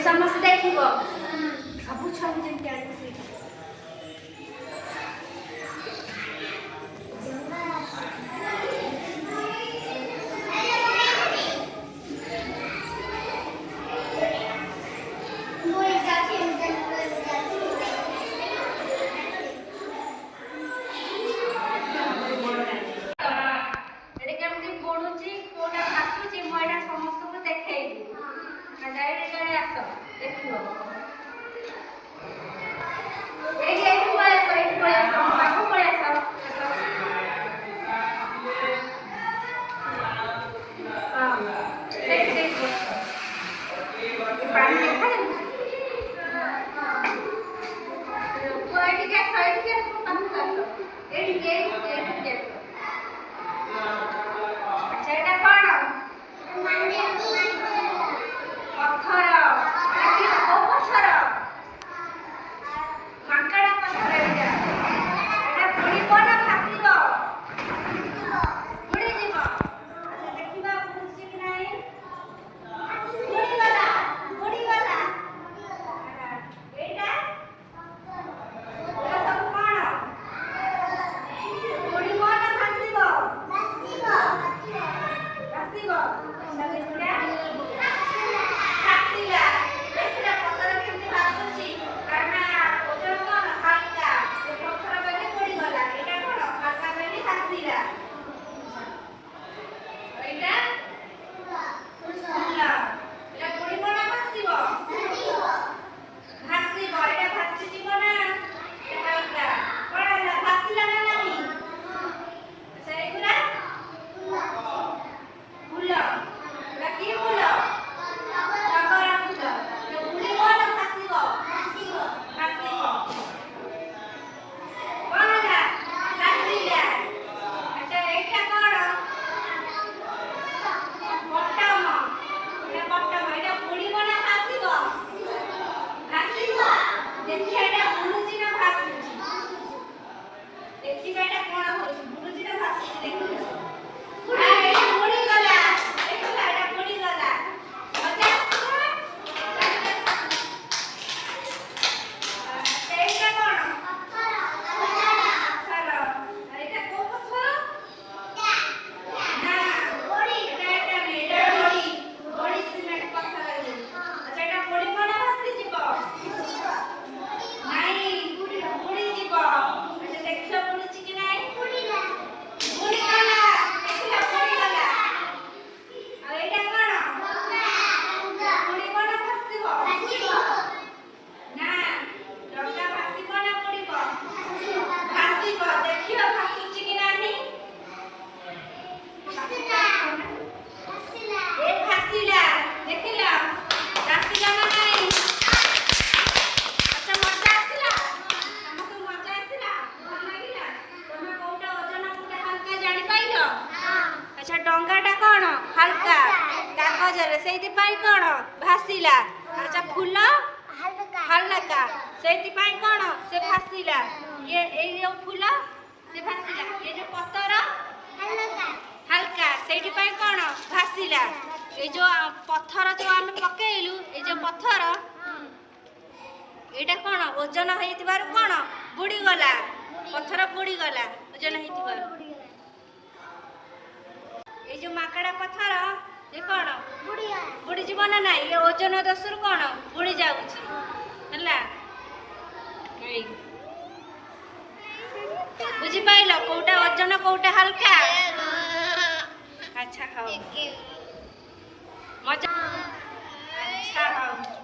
ସମସ୍ତେ ଦେଖିବ ସବୁ ଛୁଆଙ୍କୁ ଯେମିତି ଆଣିବ ସେଇଠି ସେଇଥିପାଇଁ କ'ଣ ଭାସିଲା। ଆଚ୍ଛା ଫୁଲ ହାଲକା ସେଇଥିପାଇଁ କ'ଣ ସେ ଭାସିଲା। ଏଇ ଯୋଉ ଫୁଲ ସେ ଭାସିଲା। ଏ ଯୋଉ ପତର ହାଲକା ସେଇଥିପାଇଁ କ'ଣ ଭାସିଲା। ଏଇ ଯୋଉ ପଥର ଯୋଉ ଆମେ ପକେଇଲୁ ଏଇ ଯୋଉ ପଥର ଏଇଟା କ'ଣ ଓଜନ ହେଇଥିବାରୁ କ'ଣ ବୁଡ଼ିଗଲା। ପଥର ବୁଡ଼ିଗଲା ଓଜନ ହେଇଥିବାରୁ। ଏଇ ଯୋଉ ମାଙ୍କଡା ପଥର ये कौन बुड़ी जीव ना ना ये ओजन दशरु कौन बुड़ी जाऊँगी बुझी पाइल कोटा ओजन कोटा हल्का। अच्छा खाओ मजा अच्छा खाओ।